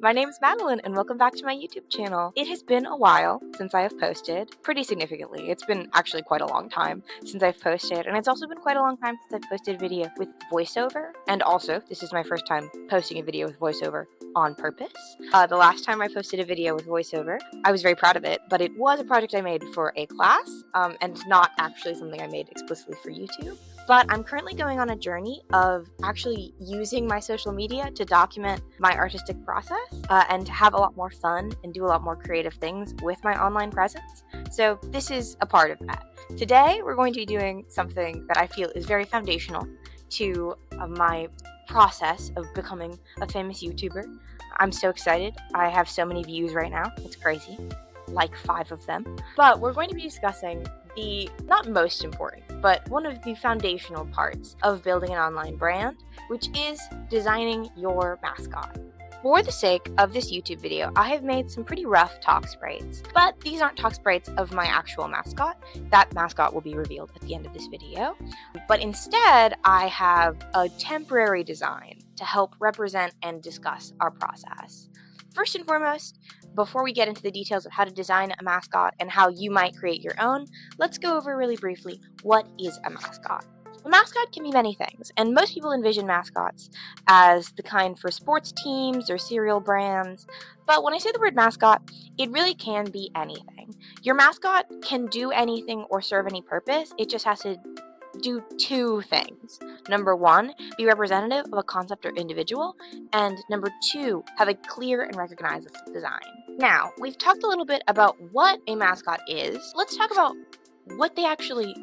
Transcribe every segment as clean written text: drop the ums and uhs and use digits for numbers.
My name is Madeline and welcome back to my YouTube channel. It has been a while since I have posted, pretty significantly. It's been actually quite a long time since I've posted, and it's also been quite a long time since I've posted a video with voiceover. And also, this is my first time posting a video with voiceover on purpose. The last time I posted a video with voiceover, I was very proud of it, but it was a project I made for a class, and not actually something I made explicitly for YouTube. But I'm currently going on a journey of actually using my social media to document my artistic process and to have a lot more fun and do a lot more creative things with my online presence. So this is a part of that. Today we're going to be doing something that I feel is very foundational to my process of becoming a famous YouTuber. I'm so excited. I have so many views right now. It's crazy. Like 5 of them. But we're going to be discussing the not most important, but one of the foundational parts of building an online brand, which is designing your mascot. For the sake of this YouTube video, I have made some pretty rough talk sprites, but these aren't talk sprites of my actual mascot. That mascot will be revealed at the end of this video. But instead, I have a temporary design to help represent and discuss our process. First and foremost, before we get into the details of how to design a mascot and how you might create your own, let's go over really briefly what is a mascot. A mascot can be many things, and most people envision mascots as the kind for sports teams or cereal brands, but when I say the word mascot, it really can be anything. Your mascot can do anything or serve any purpose, it just has to do 2 things. Number 1, be representative of a concept or individual, and number 2, have a clear and recognizable design. Now, we've talked a little bit about what a mascot is. Let's talk about what they actually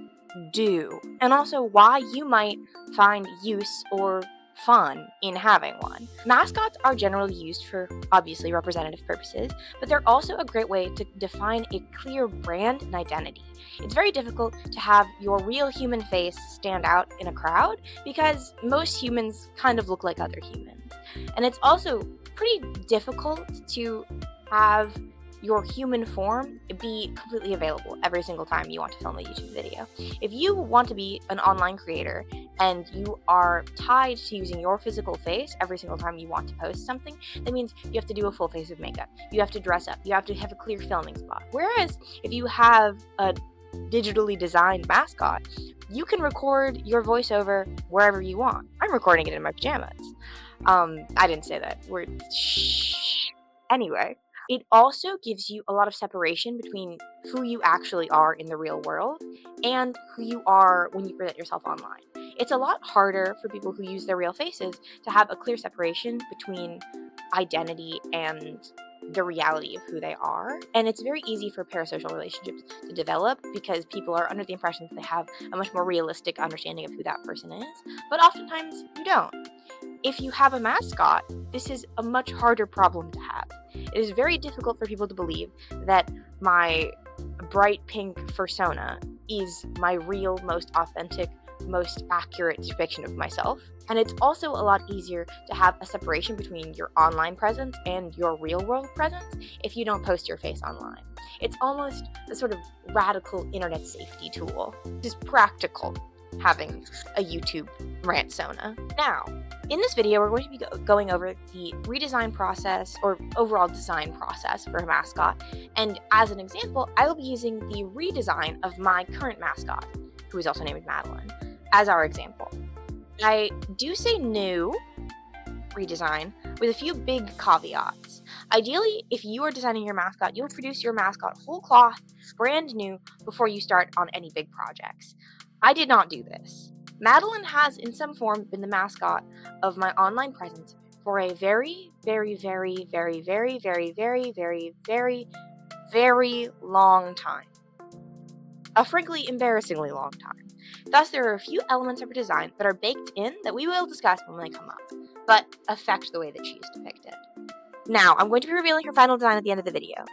do, and also why you might find use or fun in having one. Mascots are generally used for obviously representative purposes, but they're also a great way to define a clear brand and identity. It's very difficult to have your real human face stand out in a crowd because most humans kind of look like other humans. And it's also pretty difficult to have your human form be completely available every single time you want to film a YouTube video. If you want to be an online creator and you are tied to using your physical face every single time you want to post something, that means you have to do a full face of makeup. You have to dress up. You have to have a clear filming spot. Whereas if you have a digitally designed mascot, you can record your voiceover wherever you want. I'm recording it in my pajamas. I didn't say that. Anyway. It also gives you a lot of separation between who you actually are in the real world and who you are when you present yourself online. It's a lot harder for people who use their real faces to have a clear separation between identity and the reality of who they are. And it's very easy for parasocial relationships to develop because people are under the impression that they have a much more realistic understanding of who that person is, but oftentimes you don't. If you have a mascot, this is a much harder problem to have. It is very difficult for people to believe that my bright pink fursona is my real, most authentic, most accurate depiction of myself. And it's also a lot easier to have a separation between your online presence and your real world presence if you don't post your face online. It's almost a sort of radical internet safety tool. It is practical having a YouTube rantsona. Now, in this video, we're going to be going over the redesign process or overall design process for a mascot. And as an example, I will be using the redesign of my current mascot, who is also named Madeline, as our example. I do say new redesign with a few big caveats. Ideally, if you are designing your mascot, you'll produce your mascot whole cloth, brand new, before you start on any big projects. I did not do this. Madeline has in some form been the mascot of my online presence for a very, very, very, very, very, very, very, very, very, very long time. A frankly embarrassingly long time. Thus, there are a few elements of her design that are baked in that we will discuss when they come up, but affect the way that she is depicted. Now, I'm going to be revealing her final design at the end of the video.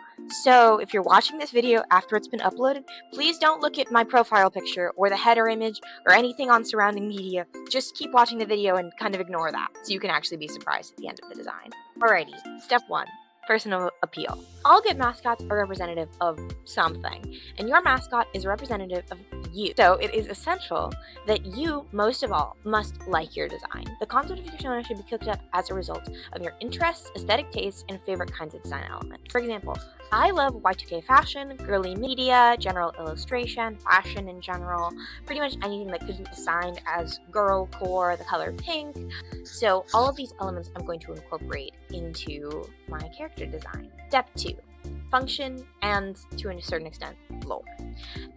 So, if you're watching this video after it's been uploaded, please don't look at my profile picture or the header image or anything on surrounding media. Just keep watching the video and kind of ignore that, so you can actually be surprised at the end of the design. Alrighty, step 1. personal appeal. All good mascots are representative of something, and your mascot is representative of you. So it is essential that you, most of all, must like your design. The concept of your persona should be cooked up as a result of your interests, aesthetic tastes, and favorite kinds of design elements. For example, I love Y2K fashion, girly media, general illustration, fashion in general, pretty much anything that could be assigned as girl core, the color pink. So all of these elements I'm going to incorporate into my character design. Step 2. Function and, to a certain extent, lore.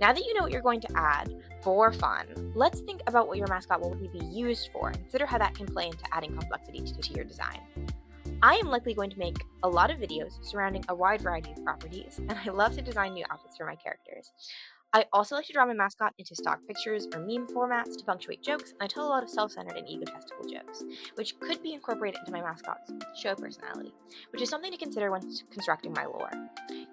Now that you know what you're going to add for fun, let's think about what your mascot will be used for and consider how that can play into adding complexity to your design. I am likely going to make a lot of videos surrounding a wide variety of properties, and I love to design new outfits for my characters. I also like to draw my mascot into stock pictures or meme formats to punctuate jokes, and I tell a lot of self-centered and egotistical jokes, which could be incorporated into my mascot's show personality, which is something to consider when constructing my lore.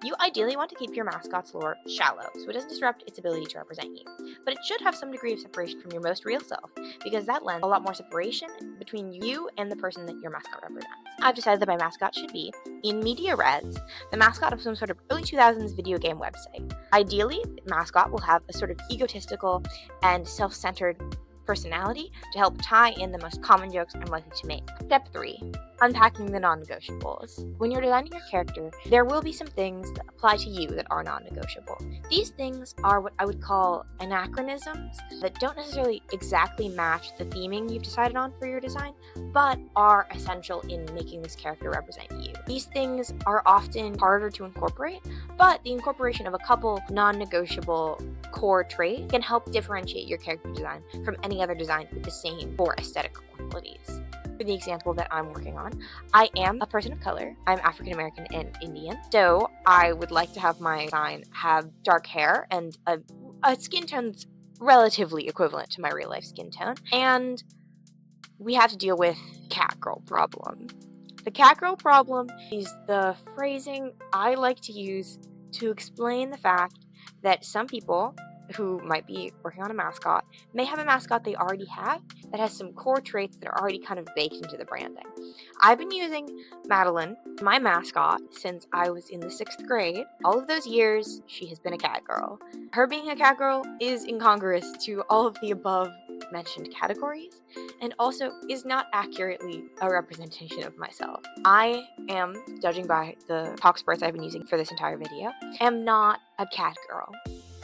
You ideally want to keep your mascot's lore shallow, so it doesn't disrupt its ability to represent you, but it should have some degree of separation from your most real self, because that lends a lot more separation between you and the person that your mascot represents. I've decided that my mascot should be, in media res, the mascot of some sort of early 2000s video game website. Ideally, the mascot will have a sort of egotistical and self-centered personality to help tie in the most common jokes I'm likely to make. Step 3. Unpacking the non-negotiables. When you're designing your character, there will be some things that apply to you that are non-negotiable. These things are what I would call anachronisms that don't necessarily exactly match the theming you've decided on for your design, but are essential in making this character represent you. These things are often harder to incorporate, but the incorporation of a couple non-negotiable core traits can help differentiate your character design from any other design with the same core aesthetic qualities. For the example that I'm working on, I am a person of color. I'm African American and Indian, so I would like to have my design have dark hair and a skin tone that's relatively equivalent to my real life skin tone, and we have to deal with cat girl problem. The cat girl problem is the phrasing I like to use to explain the fact that some people who might be working on a mascot may have a mascot they already have that has some core traits that are already kind of baked into the branding. I've been using Madeline, my mascot, since I was in the 6th grade. All of those years, she has been a cat girl. Her being a cat girl is incongruous to all of the above mentioned categories, and also is not accurately a representation of myself. I am, judging by the talk spurts I've been using for this entire video, am not a cat girl.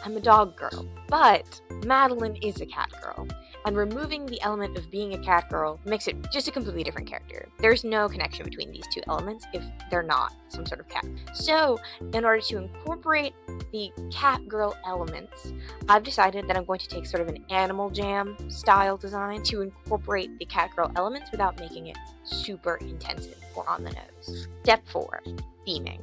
I'm a dog girl, but Madeline is a cat girl, and removing the element of being a cat girl makes it just a completely different character. There's no connection between these two elements if they're not some sort of cat. So, in order to incorporate the cat girl elements, I've decided that I'm going to take sort of an Animal Jam style design to incorporate the cat girl elements without making it super intensive or on the nose. Step 4. Theming.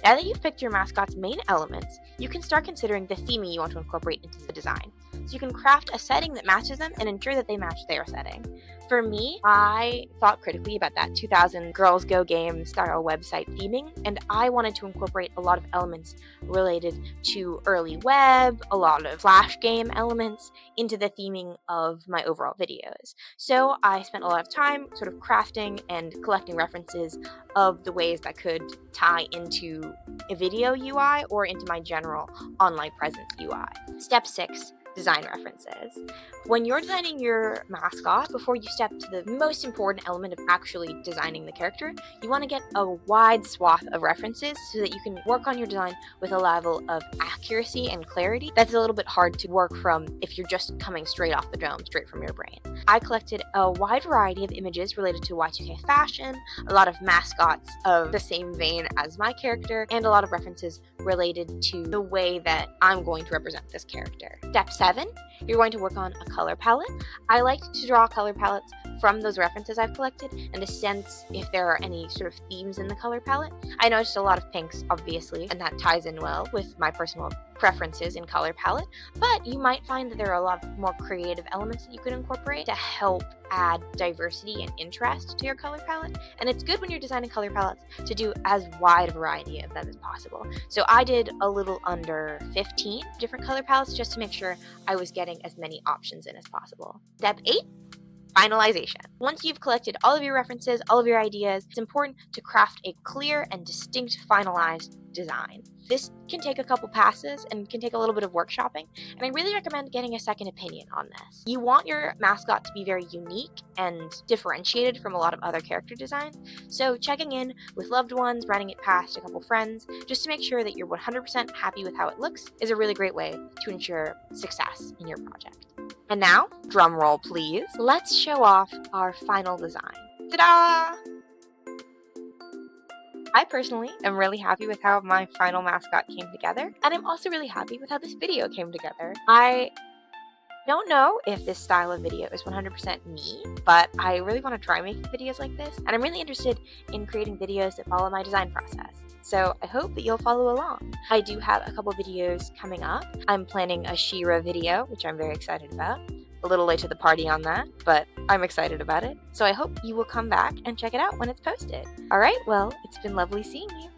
Now that you've picked your mascot's main elements, you can start considering the theming you want to incorporate into the design. So you can craft a setting that matches them and ensure that they match their setting. For me, I thought critically about that 2000 Girls Go Game style website theming, and I wanted to incorporate a lot of elements related to early web, a lot of flash game elements into the theming of my overall videos. So I spent a lot of time sort of crafting and collecting references of the ways that could tie into a video UI or into my general online presence UI. Step 6. Design references. When you're designing your mascot, before you step to the most important element of actually designing the character, you want to get a wide swath of references so that you can work on your design with a level of accuracy and clarity that's a little bit hard to work from if you're just coming straight off the dome, straight from your brain. I collected a wide variety of images related to Y2K fashion, a lot of mascots of the same vein as my character, and a lot of references related to the way that I'm going to represent this character. Step 7, you're going to work on a color palette. I like to draw color palettes from those references I've collected and to sense if there are any sort of themes in the color palette. I noticed a lot of pinks, obviously, and that ties in well with my personal preferences in color palette, but you might find that there are a lot more creative elements that you could incorporate to help add diversity and interest to your color palette, and it's good when you're designing color palettes to do as wide a variety of them as possible. So I did a little under 15 different color palettes just to make sure I was getting as many options in as possible. Step 8. Finalization. Once you've collected all of your references, all of your ideas, it's important to craft a clear and distinct finalized design. This can take a couple passes and can take a little bit of workshopping, and I really recommend getting a second opinion on this. You want your mascot to be very unique and differentiated from a lot of other character designs, so checking in with loved ones, running it past a couple friends, just to make sure that you're 100% happy with how it looks is a really great way to ensure success in your project. And now, drum roll please, let's show off our final design. Ta-da! I personally am really happy with how my final mascot came together, and I'm also really happy with how this video came together. I don't know if this style of video is 100% me, but I really want to try making videos like this, and I'm really interested in creating videos that follow my design process. So I hope that you'll follow along. I do have a couple videos coming up. I'm planning a She-Ra video, which I'm very excited about. A little late to the party on that, but I'm excited about it. So I hope you will come back and check it out when it's posted. Alright, well, it's been lovely seeing you.